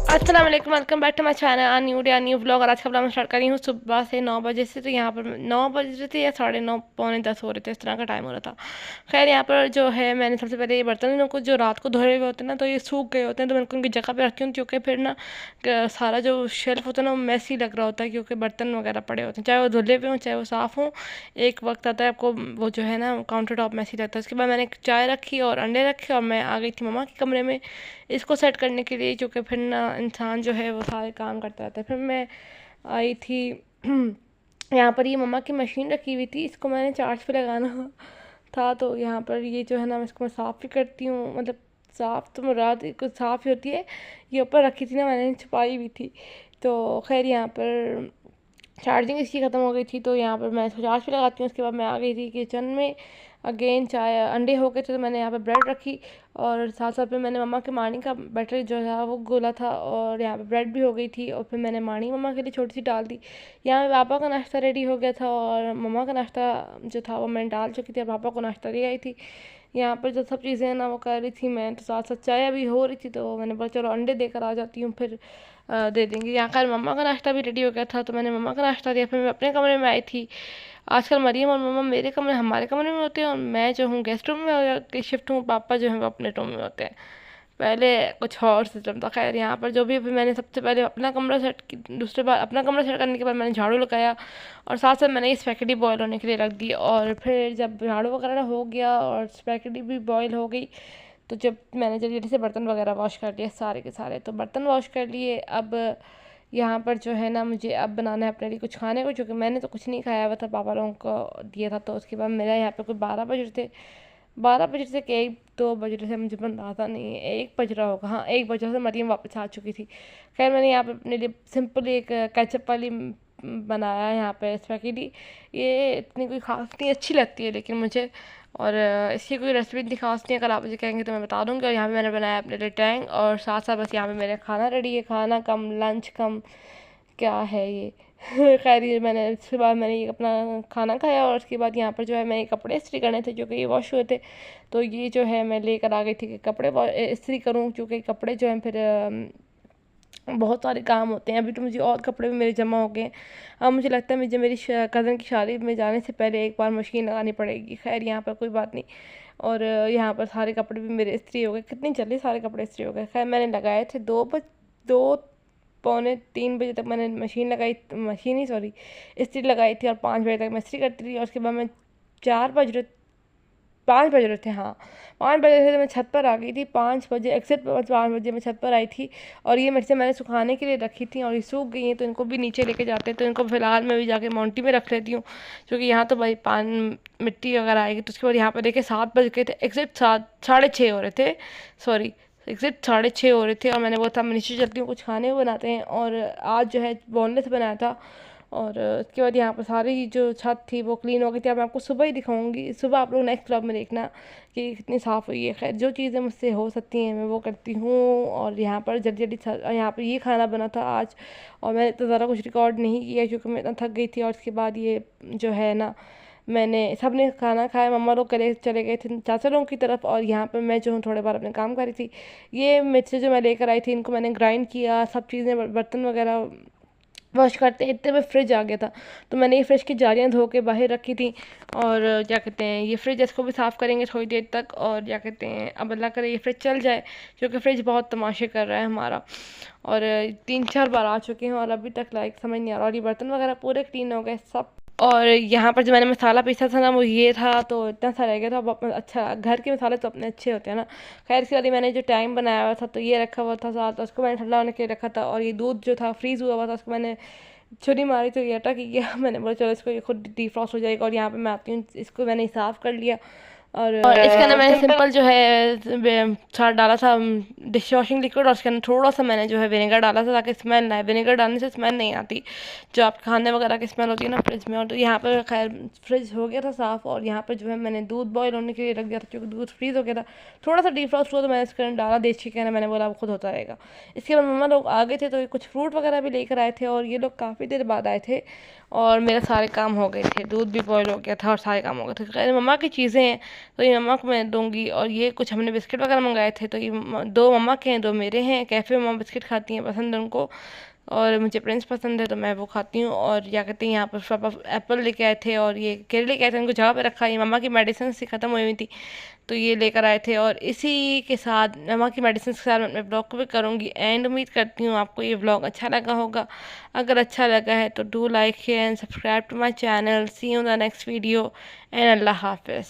अस्सलाम वालेकुम, welcome back to my channel new day new vlog. और आज का व्लॉग मैं स्टार्ट कर रही हूँ सुबह से 9 बजे से। तो यहाँ पर 9 बज रहे थे या 9:30 पौने 10 हो रहे थे, इस तरह का टाइम हो रहा था। खैर यहाँ पर जो है मैंने सबसे पहले ये बर्तन को जो रात को धोए हुए होते हैं ना, तो ये सूख गए होते हैं, तो मैं उनको उनकी जगह पे रखती हूँ, क्योंकि फिर ना सारा जो शेल्फ होता है ना वो मैसी लग रहा होता है, क्योंकि बर्तन वगैरह पड़े होते हैं, चाहे वो धुले हुए हों चाहे वो साफ़ हों। एक वक्त आता है आपको वो जो है ना काउंटर टॉप मैसी लगता है। उसके बाद मैंने चाय रखी और अंडे रखे और मैं आ गई थी मम्मा के कमरे में इसको सेट करने के लिए, क्योंकि फिर ना इंसान जो है वो सारे काम करता रहता है। फिर मैं आई थी यहाँ पर ये मम्मा की मशीन रखी हुई थी, इसको मैंने चार्ज पे लगाना था। तो यहाँ पर ये जो है ना मैं इसको मैं साफ़ भी करती हूँ, मतलब साफ़ तो मुराद कुछ साफ़ ही होती है। ये ऊपर रखी थी ना, मैंने छुपाई हुई थी। तो खैर यहाँ पर चार्जिंग इसकी ख़त्म हो गई थी, तो यहाँ पर मैं इसको चार्ज पे लगाती हूँ। उसके बाद मैं आ गई थी किचन में। अगेन चाय अंडे हो गए थे, तो मैंने यहाँ पे ब्रेड रखी और साथ साथ में मैंने मम्मा के मानी का बैटर जो था वो गोला था, और यहाँ पे ब्रेड भी हो गई थी। और फिर मैंने मानी मम्मा के लिए छोटी सी डाल दी। यहाँ पे पापा का नाश्ता रेडी हो गया था और मम्मा का नाश्ता जो था वो मैंने डाल चुकी थी और पापा को नाश्ता दे आई थी। यहाँ पर जो सब चीज़ें ना वो कर रही थी मैं, तो साथ साथ चाय अभी हो रही थी, तो मैंने बोला चलो अंडे देकर आ जाती हूँ, फिर दे देंगे। यहाँ कर मम्मा का नाश्ता भी रेडी हो गया था, तो मैंने मम्मा का नाश्ता दिया। फिर मैं अपने कमरे में आई थी। आजकल मरियम और मम्मा मेरे कमरे हमारे कमरे में होते हैं और मैं जो हूँ गेस्ट रूम में शिफ्ट हूँ, पापा जो हैं वो अपने रूम में होते हैं। पहले कुछ और सिस्टम था। खैर यहाँ पर जो भी अभी मैंने सबसे पहले अपना कमरा सेट दूसरे बार अपना कमरा सेट करने के बाद मैंने झाड़ू लगाया और साथ साथ मैंने ये स्पैगेटी बॉयल होने के लिए रख दी। और फिर जब झाड़ू वगैरह हो गया और स्पैगेटी भी बॉयल हो गई, तो जब मैंने जल्दी जल्दी से बर्तन वगैरह वॉश कर लिए सारे के सारे, तो बर्तन वॉश कर लिए। अब यहाँ पर जो है ना मुझे अब बनाना है अपने लिए कुछ खाने को, क्योंकि मैंने तो कुछ नहीं खाया हुआ था, पापा लोगों को दिया था। तो उसके बाद मेरा यहाँ पे कोई 12 बज रहे थे, 12 बज रहे थे कि 1-2 बज रहे थे, मुझे अंदाज़ा नहीं है, 1 बज रहा होगा, हाँ 1 बज रहा था। मरियम वापस आ चुकी थी। खैर मैंने यहाँ पे अपने लिए सिंपल एक केचप वाली बनाया यहाँ पे स्पैगेटी। ये इतनी कोई ख़ास नहीं अच्छी लगती है लेकिन मुझे, और इसकी कोई रेसिपी इतनी खास नहीं है। अगर आप मुझे कहेंगे तो मैं बता दूँगी। और यहाँ पे मैंने बनाया अपने लिए टैंग, और साथ साथ बस यहाँ पे मेरा खाना रेडी है। खाना कम लंच कम क्या है ये खैर ये मैंने उसके बाद मैंने ये अपना खाना खाया और उसके बाद यहाँ पर जो है मैं ये कपड़े इस्त्री करने थे, जो कि ये वॉश हुए थे। तो ये जो है मैं लेकर आ गई थी कि कपड़े इस्त्री करूँ, क्योंकि कपड़े जो हैं फिर बहुत सारे काम होते हैं। अभी तो मुझे और कपड़े भी मेरे जमा हो गए हैं। अब मुझे लगता है मुझे मेरी कज़न की शादी में जाने से पहले एक बार मशीन लगानी पड़ेगी। खैर यहाँ पर कोई बात नहीं। और यहाँ पर सारे कपड़े भी मेरे इस्त्री हो गए, कितनी जल्दी सारे कपड़े इस्त्री हो गए। खैर मैंने लगाए थे 2 पौने 3 बजे तक मैंने मशीन ही सॉरी इस्त्री लगाई थी, और 5 बजे तक मैं इस्त्री करती थी। और उसके बाद मैं 4 बज रहे 5 बज रहे थे, हाँ 5 बजे थे, तो मैं छत पर आ गई थी 5 बजे एग्जैक्ट 5 बजे मैं छत पर आई थी। और ये मिर्चें मैंने सुखाने के लिए रखी थी और ये सूख गई हैं, तो इनको भी नीचे लेके जाते हैं। तो इनको फ़िलहाल मैं भी जाके माउंटी में रख लेती हूँ, क्योंकि यहाँ तो भाई मिट्टी वगैरह आएगी। तो उसके बाद यहाँ पर देखिए 7 बज गए थे, एग्जैक्ट 6:30 हो रहे थे, सॉरी एग्जैक्ट 6:30 हो रहे थे। और मैंने बोला था मैं नीचे चलती हूँ, कुछ खाने को बनाते हैं। और आज जो है बोनलेस बनाया था। और उसके बाद यहाँ पर सारी जो छत थी वो क्लीन हो गई थी। अब मैं आपको सुबह ही दिखाऊंगी, सुबह आप लोग नेक्स्ट ब्लॉग में देखना कि कितनी साफ़ हुई है। खैर जो चीज़ें मुझसे हो सकती हैं मैं वो करती हूँ। और यहाँ पर जल्दी जल्दी यहाँ पर ये खाना बना था आज, और मैंने इतना ज़्यादा कुछ रिकॉर्ड नहीं किया क्योंकि मैं इतना थक गई थी। और उसके बाद ये जो है ना मैंने सबने खाना खाया, मम्मा लोग चले गए थे चाचा लोगों की तरफ, और यहाँ पर मैं जो हूँ थोड़े बार अपने काम कर रही थी। ये मिर्चें जो मैं लेकर आई थी इनको मैंने ग्राइंड किया, सब चीज़ें बर्तन वगैरह वॉश करते इतने में फ्रिज आ गया था। तो मैंने ये फ्रिज की जालियाँ धो के बाहर रखी थी। और क्या कहते हैं ये फ्रिज, इसको भी साफ़ करेंगे थोड़ी देर तक। और क्या कहते हैं अब अल्लाह करे ये फ्रिज चल जाए, क्योंकि फ्रिज बहुत तमाशे कर रहा है हमारा। और 3-4 बार आ चुके हैं और अभी तक लाइक समझ नहीं आ रहा। और ये बर्तन वगैरह पूरे क्लीन हो गए सब। और यहाँ पर जो मैंने मसाला पीसा था ना वो ये था, तो इतना सा रह गया था। अब अच्छा घर के मसाले तो अपने अच्छे होते हैं ना। खैर इसके वाली मैंने जो टाइम बनाया हुआ था तो ये रखा हुआ था साथ, उसको मैंने ठंडा होने के लिए रखा था। और ये दूध जो था फ्रीज़ हुआ हुआ था, उसको मैंने छुरी मारी तो ये अटक गया मैंने बोला चलो इसको ये खुद डिफ्रॉस्ट हो जाएगा। और यहाँ पे मैं आती हूँ, इसको मैंने साफ़ कर लिया। और इसके अंदर मैंने सिंपल जो है छाट डाला था डिश वॉशिंग लिक्विड, और उसके अंदर थोड़ा सा मैंने जो है विनेगर डाला था ताकि स्मेल ना आए। विनेगर डालने से स्मेल नहीं आती जो आप खाने वगैरह की स्मेल होती है ना फ्रिज में। और तो यहाँ पर खैर फ्रिज हो गया था साफ़। और यहाँ पर जो है मैंने दूध बॉयल होने के लिए रख दिया था, क्योंकि दूध फ्रीज़ हो गया था। थोड़ा सा डिफ्रॉस्ट हुआ तो मैंने इसके अंदर डाला देसी कहना, मैंने बोला वो खुद होता रहेगा। इसके बाद मम्मा लोग आ गए थे, तो कुछ फ्रूट वगैरह भी लेकर आए थे, और ये लोग काफ़ी देर बाद आए थे। और मेरे सारे काम हो गए थे, दूध भी बॉयल हो गया था और सारे काम हो गए थे। खैर मम्मा की चीज़ें हैं, तो ये मम्मा को मैं दूंगी। और ये कुछ हमने बिस्किट वगैरह मंगाए थे, तो ये दो मम्मा के हैं, दो मेरे हैं। कैफ़े में मम्मा बिस्किट खाती हैं, पसंद है उनको, और मुझे प्रिंस पसंद है तो मैं वो खाती हूँ। और क्या कहते हैं, यहाँ पर पापा एप्पल लेके आए थे और ये केले लेके आए थे, उनको जगह पे रखा। ये मम्मा की मेडिसिन सी ख़त्म हुई हुई थी, तो ये लेकर आए थे। और इसी के साथ मम्मा की मेडिसिन के साथ मैं अपने ब्लॉग को भी करूँगी एंड। उम्मीद करती हूँ आपको ये ब्लॉग अच्छा लगा होगा। अगर अच्छा लगा है तो do like share and subscribe to my channel. See you in the next video and Allah हाफिज़।